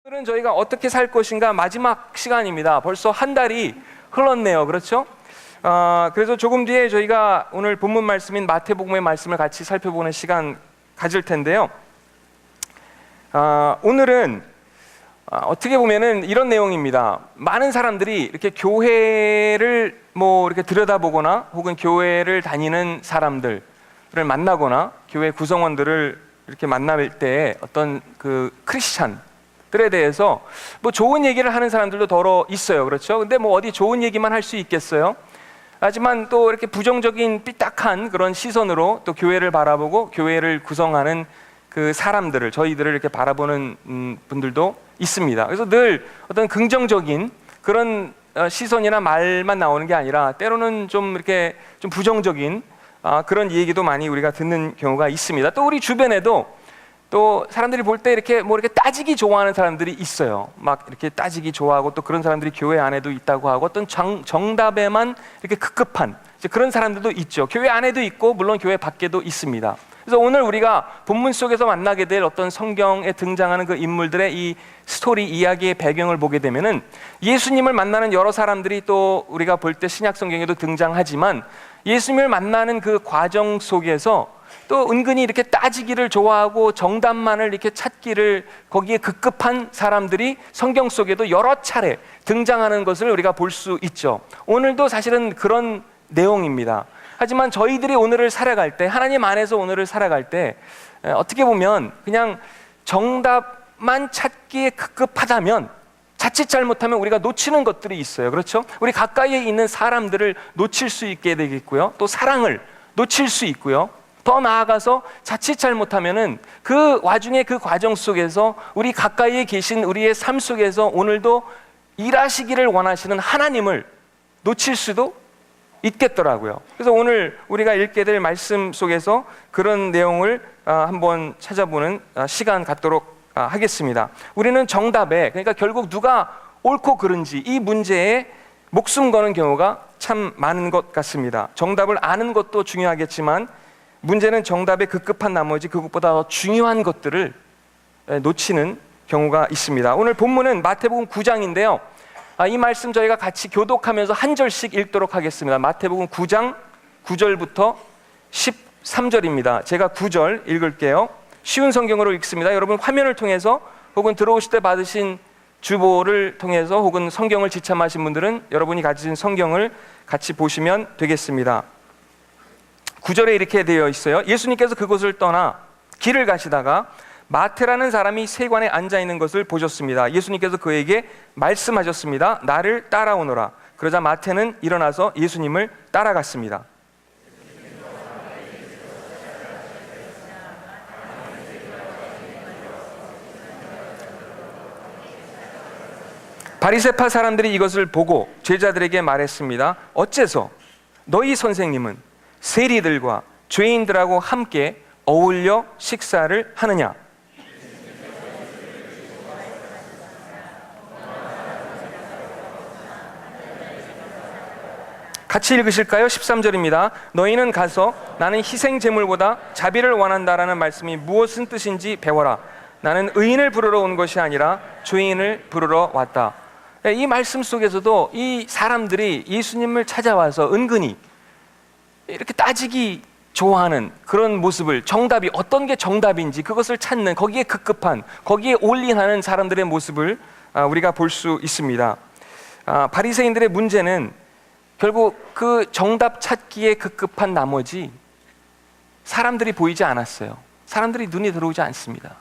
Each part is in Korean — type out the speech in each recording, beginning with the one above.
오늘은 저희가 어떻게 살 것인가 마지막 시간입니다. 벌써 한 달이 흘렀네요. 그렇죠? 그래서 조금 뒤에 저희가 오늘 본문 말씀인 마태복음의 말씀을 같이 살펴보는 시간 가질 텐데요. 오늘은 어떻게 보면은 이런 내용입니다. 많은 사람들이 이렇게 교회를 이렇게 들여다보거나 혹은 교회를 다니는 사람들을 만나거나 교회 구성원들을 이렇게 만날 때 어떤 그 크리스찬들에 대해서 좋은 얘기를 하는 사람들도 더러 있어요. 그렇죠? 근데 어디 좋은 얘기만 할 수 있겠어요? 하지만 또 이렇게 부정적인 삐딱한 그런 시선으로 또 교회를 바라보고 교회를 구성하는 그 사람들을, 저희들을 이렇게 바라보는 분들도 있습니다. 그래서 늘 어떤 긍정적인 그런 시선이나 말만 나오는 게 아니라 때로는 좀 이렇게 좀 부정적인 그런 얘기도 많이 우리가 듣는 경우가 있습니다. 또 우리 주변에도 또 사람들이 볼 때 이렇게 이렇게 따지기 좋아하는 사람들이 있어요. 막 이렇게 따지기 좋아하고 또 그런 사람들이 교회 안에도 있다고 하고 어떤 정답에만 이렇게 급급한 그런 사람들도 있죠. 교회 안에도 있고 물론 교회 밖에도 있습니다. 그래서 오늘 우리가 본문 속에서 만나게 될 어떤 성경에 등장하는 그 인물들의 이 스토리 이야기의 배경을 보게 되면은 예수님을 만나는 여러 사람들이 또 우리가 볼 때 신약 성경에도 등장하지만 예수님을 만나는 그 과정 속에서 또 은근히 이렇게 따지기를 좋아하고 정답만을 이렇게 찾기를 거기에 급급한 사람들이 성경 속에도 여러 차례 등장하는 것을 우리가 볼 수 있죠. 오늘도 사실은 그런 내용입니다. 하지만 저희들이 오늘을 살아갈 때, 하나님 안에서 오늘을 살아갈 때 어떻게 보면 그냥 정답만 찾기에 급급하다면 자칫 잘못하면 우리가 놓치는 것들이 있어요. 그렇죠? 우리 가까이에 있는 사람들을 놓칠 수 있게 되겠고요. 또 사랑을 놓칠 수 있고요. 더 나아가서 자칫 잘못하면은 그 와중에 그 과정 속에서 우리 가까이에 계신 우리의 삶 속에서 오늘도 일하시기를 원하시는 하나님을 놓칠 수도 있겠더라고요. 그래서 오늘 우리가 읽게 될 말씀 속에서 그런 내용을 한번 찾아보는 시간 갖도록 하겠습니다. 우리는 정답에, 그러니까 결국 누가 옳고 그른지 이 문제에 목숨 거는 경우가 참 많은 것 같습니다. 정답을 아는 것도 중요하겠지만 문제는 정답에 급급한 나머지 그것보다 더 중요한 것들을 놓치는 경우가 있습니다. 오늘 본문은 마태복음 9장인데요. 이 말씀 저희가 같이 교독하면서 한 절씩 읽도록 하겠습니다. 마태복음 9장 9절부터 13절입니다. 제가 9절 읽을게요. 쉬운 성경으로 읽습니다. 여러분 화면을 통해서 혹은 들어오실 때 받으신 주보를 통해서 혹은 성경을 지참하신 분들은 여러분이 가지신 성경을 같이 보시면 되겠습니다. 9절에 이렇게 되어 있어요. 예수님께서 그곳을 떠나 길을 가시다가 마태라는 사람이 세관에 앉아 있는 것을 보셨습니다. 예수님께서 그에게 말씀하셨습니다. 나를 따라오너라. 그러자 마태는 일어나서 예수님을 따라갔습니다. 바리새파 사람들이 이것을 보고 제자들에게 말했습니다. 어째서 너희 선생님은 세리들과 죄인들하고 함께 어울려 식사를 하느냐? 같이 읽으실까요? 13절입니다. 너희는 가서 나는 희생제물보다 자비를 원한다라는 말씀이 무엇은 뜻인지 배워라. 나는 의인을 부르러 온 것이 아니라 죄인을 부르러 왔다. 이 말씀 속에서도 이 사람들이 예수님을 찾아와서 은근히 이렇게 따지기 좋아하는 그런 모습을, 정답이 어떤 게 정답인지 그것을 찾는, 거기에 급급한, 거기에 올인하는 사람들의 모습을 우리가 볼 수 있습니다. 바리새인들의 문제는 결국 그 정답 찾기에 급급한 나머지 사람들이 보이지 않았어요. 사람들이 눈이 들어오지 않습니다.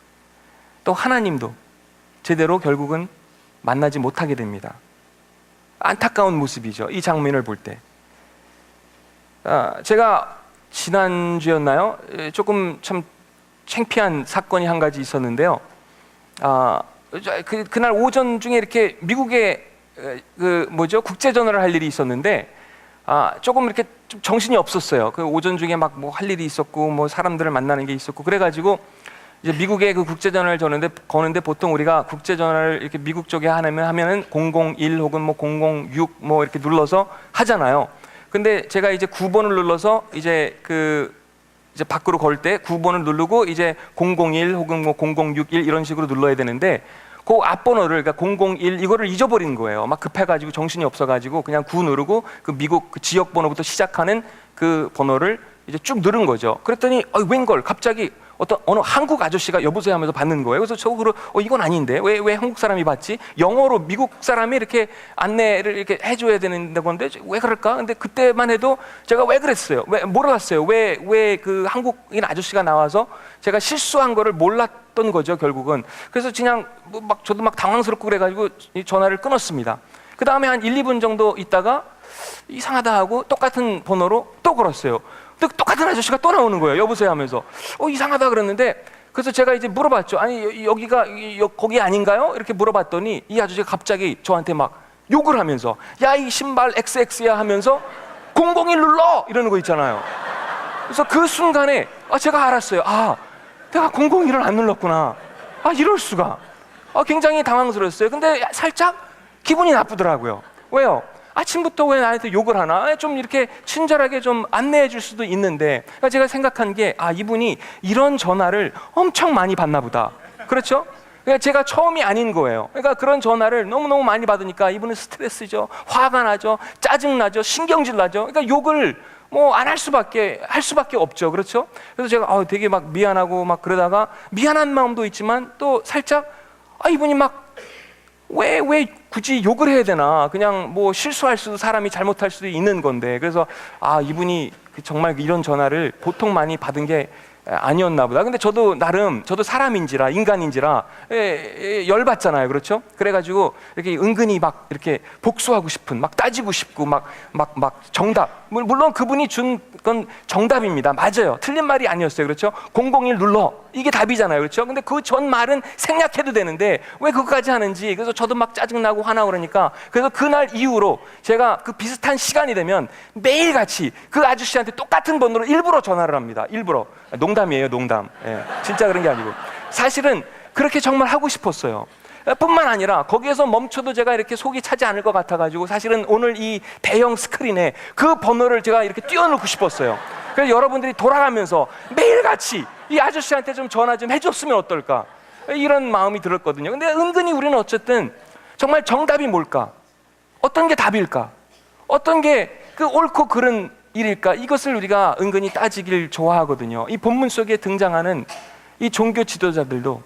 또 하나님도 제대로 결국은 만나지 못하게 됩니다. 안타까운 모습이죠. 이 장면을 볼 때. 제가 지난주였나요? 조금 참 창피한 사건이 한 가지 있었는데요. 그날 오전 중에 이렇게 미국에 국제전화를 할 일이 있었는데 조금 이렇게 좀 정신이 없었어요. 그 오전 중에 막 할 일이 있었고 사람들을 만나는 게 있었고 그래가지고 이제 미국에 그 국제전화를 거는데 보통 우리가 국제전화를 이렇게 미국 쪽에 하면은 001 혹은 006 이렇게 눌러서 하잖아요. 근데 제가 이제 9번을 눌러서 이제 밖으로 걸 때 9번을 누르고 이제 001 혹은 0061 이런 식으로 눌러야 되는데 그 앞번호를, 그러니까 001 이거를 잊어버린 거예요. 막 급해가지고 정신이 없어가지고 그냥 9 누르고 그 미국 그 지역 번호부터 시작하는 그 번호를 이제 쭉 누른 거죠. 그랬더니 웬걸 갑자기 어느 한국 아저씨가 여보세요 하면서 받는 거예요. 그래서 저거 이건 아닌데 왜 한국 사람이 받지? 영어로 미국 사람이 이렇게 안내를 이렇게 해줘야 되는 건데 왜 그럴까? 근데 그때만 해도 제가 왜 그랬어요? 왜 몰랐어요? 왜 그 한국인 아저씨가 나와서 제가 실수한 거를 몰랐던 거죠, 결국은. 그래서 그냥 저도 막 당황스럽고 그래가지고 이 전화를 끊었습니다. 그 다음에 한 1, 2분 정도 있다가 이상하다 하고 똑같은 번호로 또 걸었어요. 똑같은 아저씨가 또 나오는 거예요. 여보세요 하면서 이상하다 그랬는데, 그래서 제가 이제 물어봤죠. 아니 여기가 거기 아닌가요? 이렇게 물어봤더니 이 아저씨가 갑자기 저한테 막 욕을 하면서 야 이 신발 XX야 하면서 001 눌러 이러는 거 있잖아요. 그래서 그 순간에 제가 알았어요. 내가 001을 안 눌렀구나. 이럴 수가. 굉장히 당황스러웠어요. 근데 살짝 기분이 나쁘더라고요. 왜요? 아침부터 왜 나한테 욕을 하나? 좀 이렇게 친절하게 좀 안내해 줄 수도 있는데. 그러니까 제가 생각한 게 이분이 이런 전화를 엄청 많이 받나 보다. 그렇죠? 그러니까 제가 처음이 아닌 거예요. 그러니까 그런 전화를 너무너무 많이 받으니까 이분은 스트레스죠. 화가 나죠. 짜증나죠. 신경질 나죠. 그러니까 욕을 안 할 수밖에 없죠. 그렇죠? 그래서 제가 되게 막 미안하고 막 그러다가 미안한 마음도 있지만 또 살짝 이분이 막 왜 굳이 욕을 해야 되나? 그냥 실수할 수도, 사람이 잘못할 수도 있는 건데. 그래서 이분이 정말 이런 전화를 보통 많이 받은 게 아니었나 보다. 근데 저도 나름 저도 사람인지라 인간인지라 열받잖아요. 그렇죠? 그래가지고 이렇게 은근히 막 이렇게 복수하고 싶은, 막 따지고 싶고 막 정답. 물론 그분이 준 건 정답입니다. 맞아요. 틀린 말이 아니었어요. 그렇죠? 001 눌러. 이게 답이잖아요. 그렇죠? 근데 그 전 말은 생략해도 되는데 왜 그것까지 하는지. 그래서 저도 막 짜증나고 화나고 그러니까, 그래서 그날 이후로 제가 그 비슷한 시간이 되면 매일같이 그 아저씨한테 똑같은 번호로 일부러 전화를 합니다. 일부러. 농담이에요, 농담. 진짜 그런 게 아니고 사실은 그렇게 정말 하고 싶었어요. 뿐만 아니라 거기에서 멈춰도 제가 이렇게 속이 차지 않을 것 같아가지고 사실은 오늘 이 대형 스크린에 그 번호를 제가 이렇게 띄워놓고 싶었어요. 그래서 여러분들이 돌아가면서 매일같이 이 아저씨한테 좀 전화 좀 해줬으면 어떨까, 이런 마음이 들었거든요. 근데 은근히 우리는 어쨌든 정말 정답이 뭘까, 어떤 게 답일까, 어떤 게 그 옳고 그른 일일까, 이것을 우리가 은근히 따지길 좋아하거든요. 이 본문 속에 등장하는 이 종교 지도자들도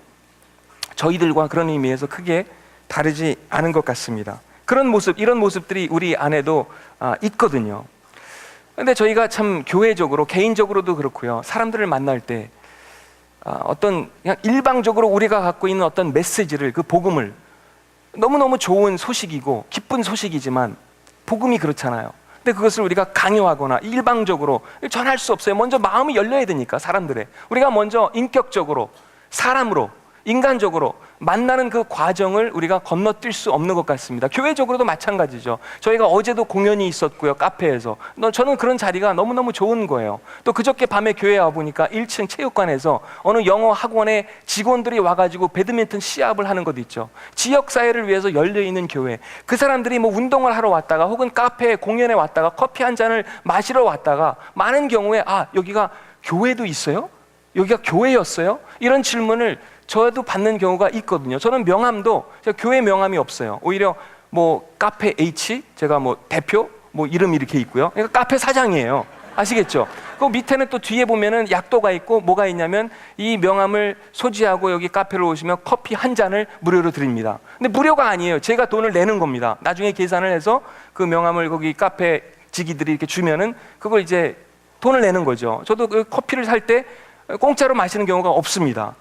저희들과 그런 의미에서 크게 다르지 않은 것 같습니다. 그런 모습, 이런 모습들이 우리 안에도 있거든요. 근데 저희가 참 교회적으로, 개인적으로도 그렇고요, 사람들을 만날 때 어떤 그냥 일방적으로 우리가 갖고 있는 어떤 메시지를, 그 복음을, 너무너무 좋은 소식이고 기쁜 소식이지만 복음이 그렇잖아요. 근데 그것을 우리가 강요하거나 일방적으로 전할 수 없어요. 먼저 마음이 열려야 되니까, 사람들의. 우리가 먼저 인격적으로, 사람으로, 인간적으로 만나는 그 과정을 우리가 건너뛸 수 없는 것 같습니다. 교회적으로도 마찬가지죠. 저희가 어제도 공연이 있었고요, 카페에서. 저는 그런 자리가 너무너무 좋은 거예요. 또 그저께 밤에 교회에 와보니까 1층 체육관에서 어느 영어 학원의 직원들이 와가지고 배드민턴 시합을 하는 것 있죠. 지역사회를 위해서 열려있는 교회. 그 사람들이 운동을 하러 왔다가 혹은 카페에 공연에 왔다가 커피 한 잔을 마시러 왔다가 많은 경우에 여기가 교회도 있어요? 여기가 교회였어요? 이런 질문을 저도 받는 경우가 있거든요. 저는 명함도, 제가 교회 명함이 없어요. 오히려 카페 H, 제가 대표, 이름이 이렇게 있고요. 그러니까 카페 사장이에요. 아시겠죠? 그 밑에는 또 뒤에 보면은 약도가 있고, 뭐가 있냐면 이 명함을 소지하고 여기 카페로 오시면 커피 한 잔을 무료로 드립니다. 근데 무료가 아니에요. 제가 돈을 내는 겁니다. 나중에 계산을 해서 그 명함을 거기 카페 직위들이 이렇게 주면은 그걸 이제 돈을 내는 거죠. 저도 그 커피를 살 때 공짜로 마시는 경우가 없습니다.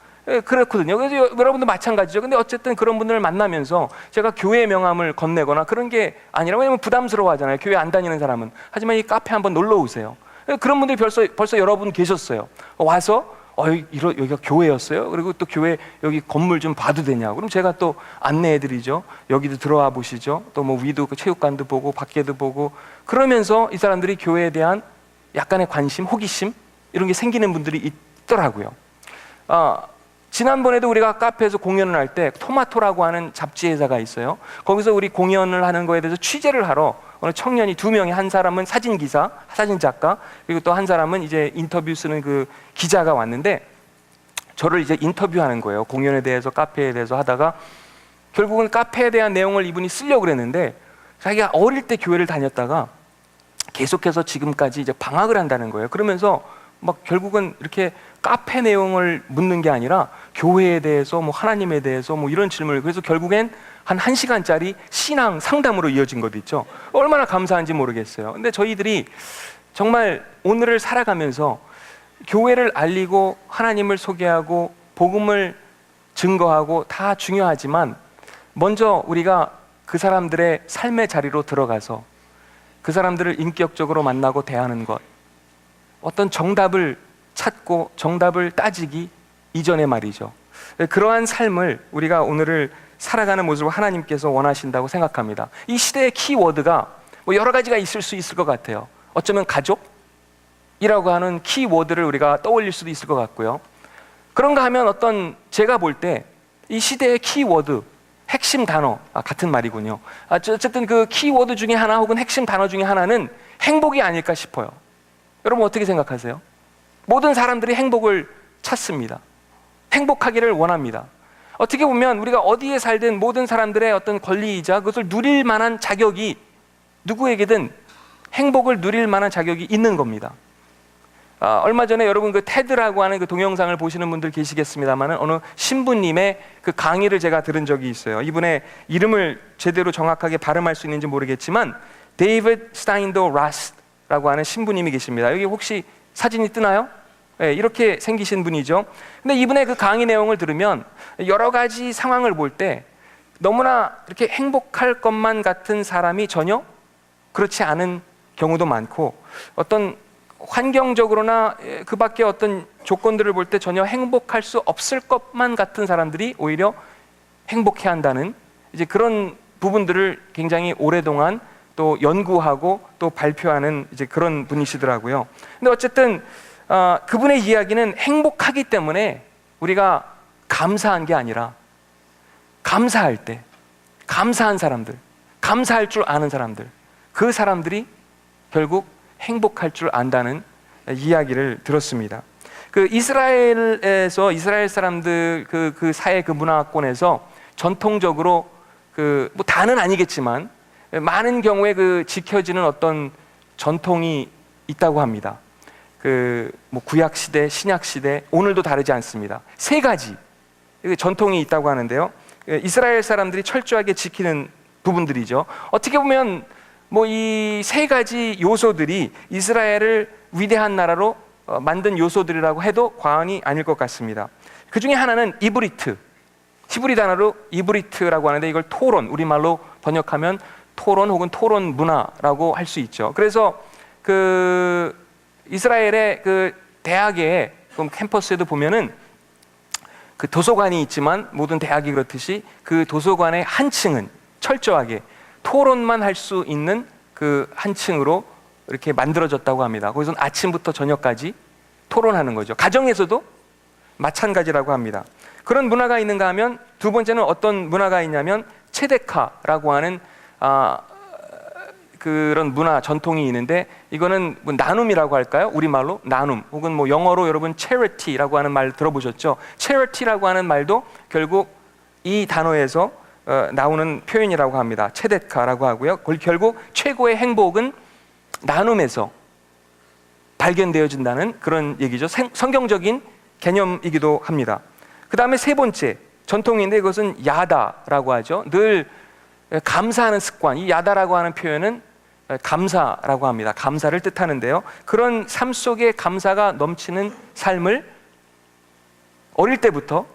그렇거든요. 그래서 여러분도 마찬가지죠. 근데 어쨌든 그런 분들을 만나면서 제가 교회 명함을 건네거나 그런 게 아니라, 왜냐면 부담스러워 하잖아요, 교회 안 다니는 사람은. 하지만 이 카페 한번 놀러 오세요. 그런 분들이 벌써 여러분 계셨어요. 와서 여기가 교회였어요? 그리고 또 교회 여기 건물 좀 봐도 되냐고. 그럼 제가 또 안내해드리죠. 여기도 들어와 보시죠. 또 위도 체육관도 보고 밖에도 보고. 그러면서 이 사람들이 교회에 대한 약간의 관심, 호기심, 이런 게 생기는 분들이 있더라고요. 지난번에도 우리가 카페에서 공연을 할 때 토마토라고 하는 잡지 회사가 있어요. 거기서 우리 공연을 하는 거에 대해서 취재를 하러 어느 청년이 2명이, 한 사람은 사진기사, 사진작가, 그리고 또 한 사람은 이제 인터뷰 쓰는 그 기자가 왔는데 저를 이제 인터뷰하는 거예요. 공연에 대해서, 카페에 대해서 하다가 결국은 카페에 대한 내용을 이분이 쓰려고 그랬는데 자기가 어릴 때 교회를 다녔다가 계속해서 지금까지 이제 방학을 한다는 거예요. 그러면서 막 결국은 이렇게 카페 내용을 묻는 게 아니라 교회에 대해서 뭐 하나님에 대해서 뭐 이런 질문을, 그래서 결국엔 한 1시간짜리 신앙 상담으로 이어진 것 있죠. 얼마나 감사한지 모르겠어요. 근데 저희들이 정말 오늘을 살아가면서 교회를 알리고 하나님을 소개하고 복음을 증거하고 다 중요하지만 먼저 우리가 그 사람들의 삶의 자리로 들어가서 그 사람들을 인격적으로 만나고 대하는 것, 어떤 정답을 찾고 정답을 따지기 이전에 말이죠. 그러한 삶을 우리가 오늘을 살아가는 모습을 하나님께서 원하신다고 생각합니다. 이 시대의 키워드가 뭐 여러 가지가 있을 수 있을 것 같아요. 어쩌면 가족이라고 하는 키워드를 우리가 떠올릴 수도 있을 것 같고요. 그런가 하면 어떤, 제가 볼 때 이 시대의 키워드, 핵심 단어, 같은 말이군요. 어쨌든 그 키워드 중에 하나 혹은 핵심 단어 중에 하나는 행복이 아닐까 싶어요. 여러분 어떻게 생각하세요? 모든 사람들이 행복을 찾습니다. 행복하기를 원합니다. 어떻게 보면 우리가 어디에 살든 모든 사람들의 어떤 권리이자 그것을 누릴 만한 자격이, 누구에게든 행복을 누릴 만한 자격이 있는 겁니다. 얼마 전에 여러분 그 테드라고 하는 그 동영상을 보시는 분들 계시겠습니다만 어느 신부님의 그 강의를 제가 들은 적이 있어요. 이분의 이름을 제대로 정확하게 발음할 수 있는지 모르겠지만 데이비드 스타인더 라스라고 하는 신부님이 계십니다. 여기 혹시 사진이 뜨나요? 네, 이렇게 생기신 분이죠. 근데 이분의 그 강의 내용을 들으면 여러 가지 상황을 볼 때 너무나 이렇게 행복할 것만 같은 사람이 전혀 그렇지 않은 경우도 많고, 어떤 환경적으로나 그 밖에 어떤 조건들을 볼 때 전혀 행복할 수 없을 것만 같은 사람들이 오히려 행복해 한다는 이제 그런 부분들을 굉장히 오랫동안 또 연구하고 또 발표하는 이제 그런 분이시더라고요. 근데 어쨌든 그분의 이야기는 행복하기 때문에 우리가 감사한 게 아니라 감사할 때, 감사한 사람들, 감사할 줄 아는 사람들, 그 사람들이 결국 행복할 줄 안다는 이야기를 들었습니다. 그 이스라엘에서 이스라엘 사람들 그 사회 그 문화권에서 전통적으로 그 뭐 다는 아니겠지만 많은 경우에 그 지켜지는 어떤 전통이 있다고 합니다. 그 뭐 구약 시대, 신약 시대, 오늘도 다르지 않습니다. 3가지 전통이 있다고 하는데요. 이스라엘 사람들이 철저하게 지키는 부분들이죠. 어떻게 보면 뭐 이 3가지 요소들이 이스라엘을 위대한 나라로 만든 요소들이라고 해도 과언이 아닐 것 같습니다. 그 중에 하나는 이브리트, 히브리 단어로 이브리트라고 하는데 이걸 토론, 우리말로 번역하면 토론 혹은 토론 문화라고 할 수 있죠. 그래서 그 이스라엘의 그 대학의 캠퍼스에도 보면은 그 도서관이 있지만 모든 대학이 그렇듯이 그 도서관의 한 층은 철저하게 토론만 할 수 있는 그 한 층으로 이렇게 만들어졌다고 합니다. 거기서는 아침부터 저녁까지 토론하는 거죠. 가정에서도 마찬가지라고 합니다. 그런 문화가 있는가 하면 두 번째는 어떤 문화가 있냐면 체데카라고 하는 그런 문화 전통이 있는데, 이거는 뭐 나눔이라고 할까요? 우리말로 나눔, 혹은 뭐 영어로 여러분 charity라고 하는 말 들어보셨죠? charity라고 하는 말도 결국 이 단어에서 나오는 표현이라고 합니다. 체데카라고 하고요. 결국 최고의 행복은 나눔에서 발견되어진다는 그런 얘기죠. 성경적인 개념이기도 합니다. 그 다음에 3번째 전통인데 이것은 야다라고 하죠. 늘 감사하는 습관, 이 야다라고 하는 표현은 감사라고 합니다. 감사를 뜻하는데요. 그런 삶 속에 감사가 넘치는 삶을 어릴 때부터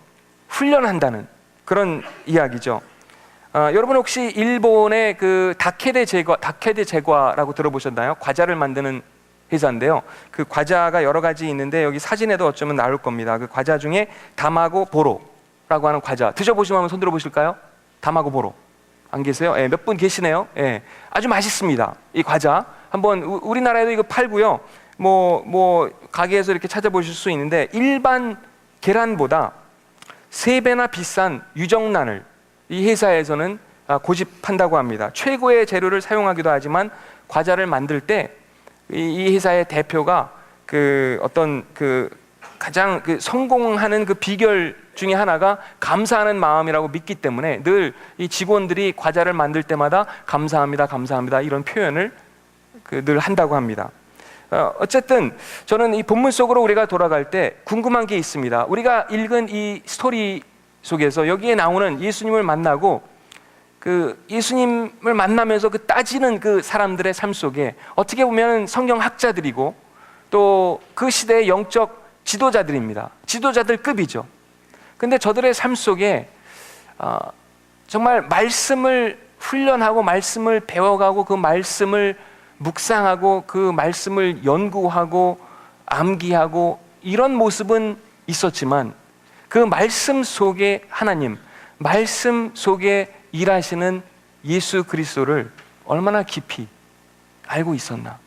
훈련한다는 그런 이야기죠. 여러분 혹시 일본의 그 다케데 제과라고 들어보셨나요? 과자를 만드는 회사인데요. 그 과자가 여러 가지 있는데 여기 사진에도 어쩌면 나올 겁니다. 그 과자 중에 다마고 보로라고 하는 과자 드셔보시면 한번 손 들어보실까요? 다마고 보로 안 계세요? 예, 몇 분 계시네요. 예, 아주 맛있습니다. 이 과자 한번 우리나라에도 이거 팔고요. 뭐 가게에서 이렇게 찾아보실 수 있는데 일반 계란보다 3배나 비싼 유정란을 이 회사에서는 고집한다고 합니다. 최고의 재료를 사용하기도 하지만 과자를 만들 때 이 회사의 대표가 그 어떤 그 가장 성공하는 그 비결 중에 하나가 감사하는 마음이라고 믿기 때문에 늘 이 직원들이 과자를 만들 때마다 감사합니다, 감사합니다 이런 표현을 늘 한다고 합니다. 어쨌든 저는 이 본문 속으로 우리가 돌아갈 때 궁금한 게 있습니다. 우리가 읽은 이 스토리 속에서 여기에 나오는 예수님을 만나고 예수님을 만나면서 따지는 그 사람들의 삶 속에 어떻게 보면 성경 학자들이고 또 그 시대의 영적 지도자들입니다. 지도자들급이죠. 근데 저들의 삶 속에 정말 말씀을 훈련하고 말씀을 배워가고 그 말씀을 묵상하고 그 말씀을 연구하고 암기하고 이런 모습은 있었지만 그 말씀 속에 하나님, 말씀 속에 일하시는 예수 그리스도를 얼마나 깊이 알고 있었나,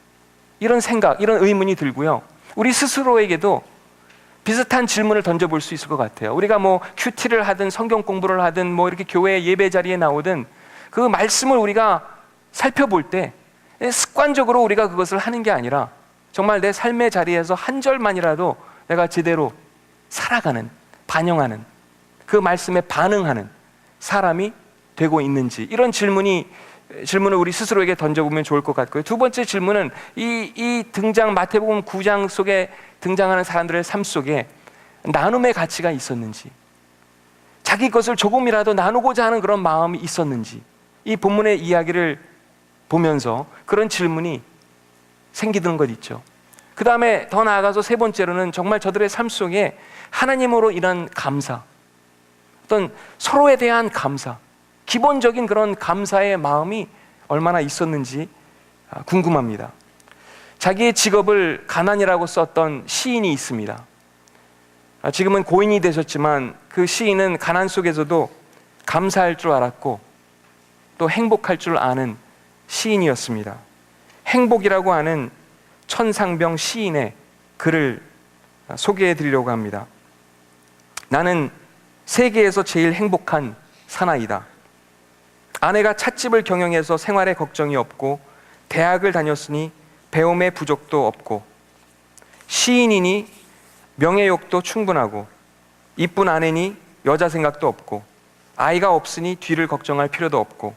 이런 생각, 이런 의문이 들고요. 우리 스스로에게도 비슷한 질문을 던져볼 수 있을 것 같아요. 우리가 큐티를 하든 성경 공부를 하든 이렇게 교회 예배 자리에 나오든 그 말씀을 우리가 살펴볼 때 습관적으로 우리가 그것을 하는 게 아니라 정말 내 삶의 자리에서 한 절만이라도 내가 제대로 살아가는, 반영하는, 그 말씀에 반응하는 사람이 되고 있는지, 이런 질문을 우리 스스로에게 던져보면 좋을 것 같고요. 두 번째 질문은 이 등장 마태복음 9장 속에 등장하는 사람들의 삶 속에 나눔의 가치가 있었는지, 자기 것을 조금이라도 나누고자 하는 그런 마음이 있었는지, 이 본문의 이야기를 보면서 그런 질문이 생기는 것 있죠. 그 다음에 더 나아가서 세 번째로는 정말 저들의 삶 속에 하나님으로 인한 감사, 어떤 서로에 대한 감사, 기본적인 그런 감사의 마음이 얼마나 있었는지 궁금합니다. 자기의 직업을 가난이라고 썼던 시인이 있습니다. 지금은 고인이 되셨지만 그 시인은 가난 속에서도 감사할 줄 알았고 또 행복할 줄 아는 시인이었습니다. 행복이라고 하는 천상병 시인의 글을 소개해 드리려고 합니다. 나는 세계에서 제일 행복한 사나이다. 아내가 찻집을 경영해서 생활에 걱정이 없고 대학을 다녔으니 배움의 부족도 없고 시인이니 명예욕도 충분하고 이쁜 아내니 여자 생각도 없고 아이가 없으니 뒤를 걱정할 필요도 없고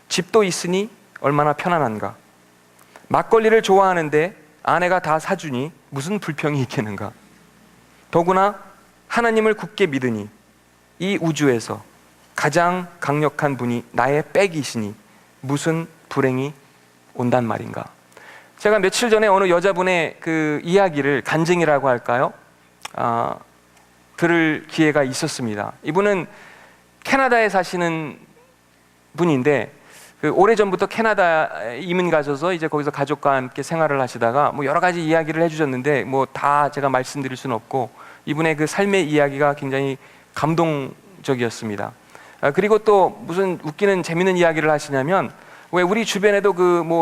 집도 있으니 얼마나 편안한가. 막걸리를 좋아하는데 아내가 다 사주니 무슨 불평이 있겠는가. 더구나 하나님을 굳게 믿으니 이 우주에서 가장 강력한 분이 나의 백이시니 무슨 불행이 온단 말인가. 제가 며칠 전에 어느 여자분의 그 이야기를, 간증이라고 할까요? 들을 기회가 있었습니다. 이분은 캐나다에 사시는 분인데 오래전부터 캐나다 이민 가셔서 이제 거기서 가족과 함께 생활을 하시다가 여러 가지 이야기를 해주셨는데 다 제가 말씀드릴 수는 없고 이분의 그 삶의 이야기가 굉장히 감동적이었습니다. 그리고 또 무슨 웃기는 재밌는 이야기를 하시냐면, 왜 우리 주변에도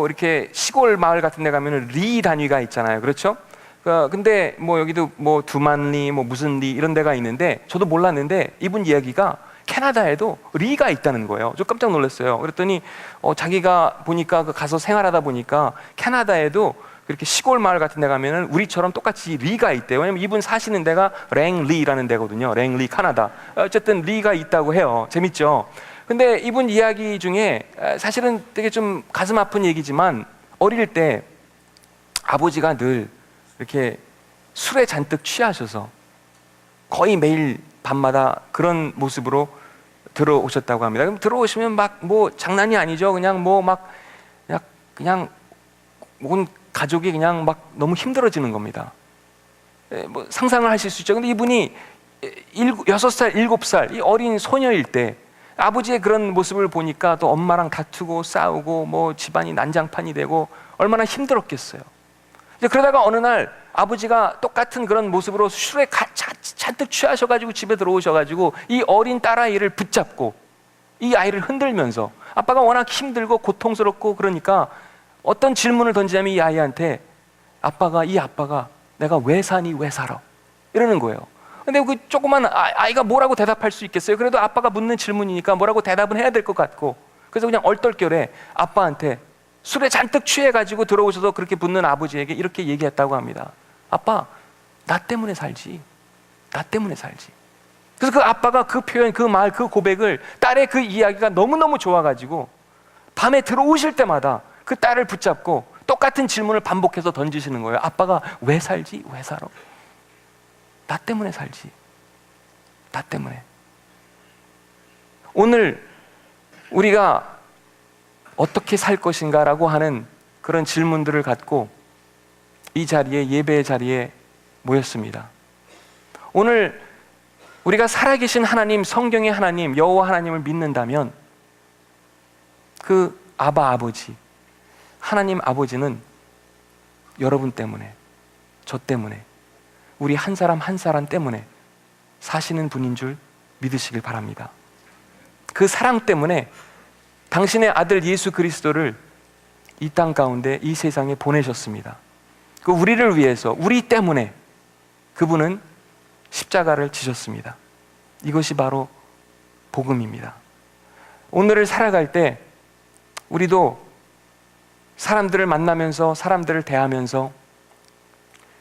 이렇게 시골 마을 같은 데 가면은 리 단위가 있잖아요. 그렇죠? 근데 여기도 두만리 무슨 리 이런 데가 있는데 저도 몰랐는데 이분 이야기가 캐나다에도 리가 있다는 거예요. 저 깜짝 놀랐어요. 그랬더니 자기가 보니까 가서 생활하다 보니까 캐나다에도 그렇게 시골 마을 같은 데 가면은 우리처럼 똑같이 리가 있대요. 왜냐면 이분 사시는 데가 랭리라는 데거든요. 랭리, 캐나다. 어쨌든 리가 있다고 해요. 재밌죠? 근데 이분 이야기 중에 사실은 되게 좀 가슴 아픈 얘기지만, 어릴 때 아버지가 늘 이렇게 술에 잔뜩 취하셔서 거의 매일 밤마다 그런 모습으로 들어오셨다고 합니다. 그럼 들어오시면 장난이 아니죠. 그냥 그냥 온 가족이 그냥 너무 힘들어지는 겁니다. 상상을 하실 수 있죠. 근데 이분이 6살, 7살 이 어린 소녀일 때 아버지의 그런 모습을 보니까 또 엄마랑 다투고 싸우고 집안이 난장판이 되고 얼마나 힘들었겠어요. 그러다가 어느 날 아버지가 똑같은 그런 모습으로 술에 잔뜩 취하셔가지고 집에 들어오셔가지고 이 어린 딸아이를 붙잡고 이 아이를 흔들면서, 아빠가 워낙 힘들고 고통스럽고 그러니까 어떤 질문을 던지냐면 이 아이한테 이 아빠가 내가 왜 사니 왜 살아 이러는 거예요. 근데 그 조그만 아이가 뭐라고 대답할 수 있겠어요? 그래도 아빠가 묻는 질문이니까 뭐라고 대답은 해야 될 것 같고, 그래서 그냥 얼떨결에 아빠한테 술에 잔뜩 취해가지고 들어오셔서 그렇게 묻는 아버지에게 이렇게 얘기했다고 합니다. 아빠, 나 때문에 살지. 나 때문에 살지. 그래서 그 아빠가 그 표현, 그 말, 그 고백을, 딸의 그 이야기가 너무너무 좋아가지고 밤에 들어오실 때마다 그 딸을 붙잡고 똑같은 질문을 반복해서 던지시는 거예요. 아빠가 왜 살지? 왜 살아? 나 때문에 살지. 나 때문에. 오늘 우리가 어떻게 살 것인가라고 하는 그런 질문들을 갖고 이 자리에, 예배의 자리에 모였습니다. 오늘 우리가 살아계신 하나님, 성경의 하나님, 여호와 하나님을 믿는다면 그 아버지, 하나님 아버지는 여러분 때문에, 저 때문에, 우리 한 사람 한 사람 때문에 사시는 분인 줄 믿으시길 바랍니다. 그 사랑 때문에 당신의 아들 예수 그리스도를 이 땅 가운데, 이 세상에 보내셨습니다. 그 우리를 위해서, 우리 때문에 그분은 십자가를 지셨습니다. 이것이 바로 복음입니다. 오늘을 살아갈 때 우리도 사람들을 만나면서, 사람들을 대하면서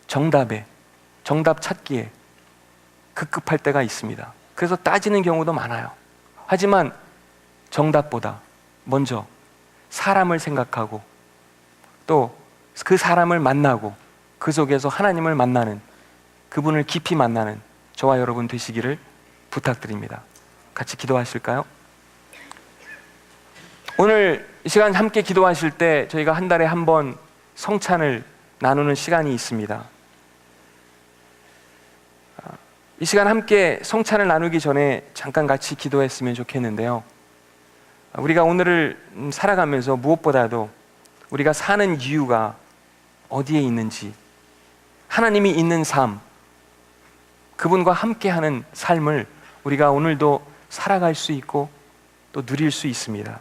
정답 찾기에 급급할 때가 있습니다. 그래서 따지는 경우도 많아요. 하지만 정답보다 먼저 사람을 생각하고 또 그 사람을 만나고 그 속에서 하나님을 만나는, 그분을 깊이 만나는 저와 여러분 되시기를 부탁드립니다. 같이 기도하실까요? 오늘 이 시간 함께 기도하실 때 저희가 한 달에 한 번 성찬을 나누는 시간이 있습니다. 이 시간 함께 성찬을 나누기 전에 잠깐 같이 기도했으면 좋겠는데요. 우리가 오늘을 살아가면서 무엇보다도 우리가 사는 이유가 어디에 있는지, 하나님이 있는 삶, 그분과 함께하는 삶을 우리가 오늘도 살아갈 수 있고 또 누릴 수 있습니다.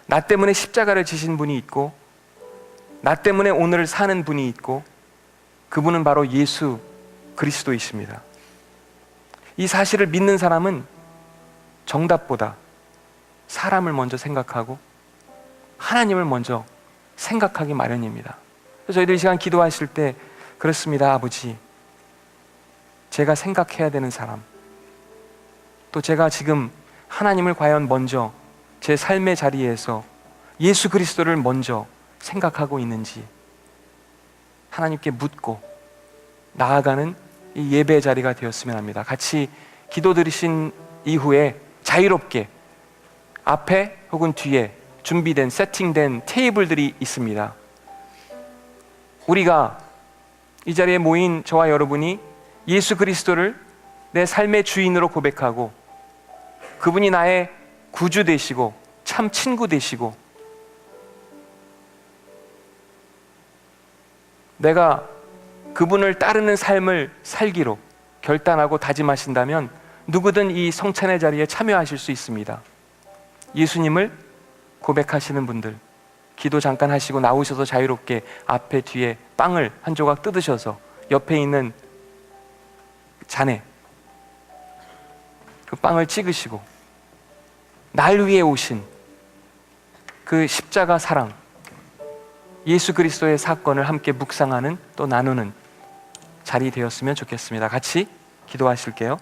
나 때문에 십자가를 지신 분이 있고, 나 때문에 오늘을 사는 분이 있고, 그분은 바로 예수 그리스도이십니다. 이 사실을 믿는 사람은 정답보다 사람을 먼저 생각하고 하나님을 먼저 생각하기 마련입니다. 그래서 저희들 이 시간 기도하실 때, 그렇습니다 아버지, 제가 생각해야 되는 사람, 또 제가 지금 하나님을 과연 먼저 제 삶의 자리에서 예수 그리스도를 먼저 생각하고 있는지 하나님께 묻고 나아가는 이 예배 자리가 되었으면 합니다. 같이 기도 드리신 이후에 자유롭게 앞에 혹은 뒤에 준비된, 세팅된 테이블들이 있습니다. 우리가 이 자리에 모인 저와 여러분이 예수 그리스도를 내 삶의 주인으로 고백하고 그분이 나의 구주 되시고 참 친구 되시고 내가 그분을 따르는 삶을 살기로 결단하고 다짐하신다면 누구든 이 성찬의 자리에 참여하실 수 있습니다. 예수님을 고백하시는 분들, 기도 잠깐 하시고 나오셔서 자유롭게 앞에 뒤에 빵을 한 조각 뜯으셔서 옆에 있는 잔에 그 빵을 찍으시고 날 위해 오신 그 십자가 사랑, 예수 그리스도의 사건을 함께 묵상하는, 또 나누는 자리 되었으면 좋겠습니다. 같이 기도하실게요.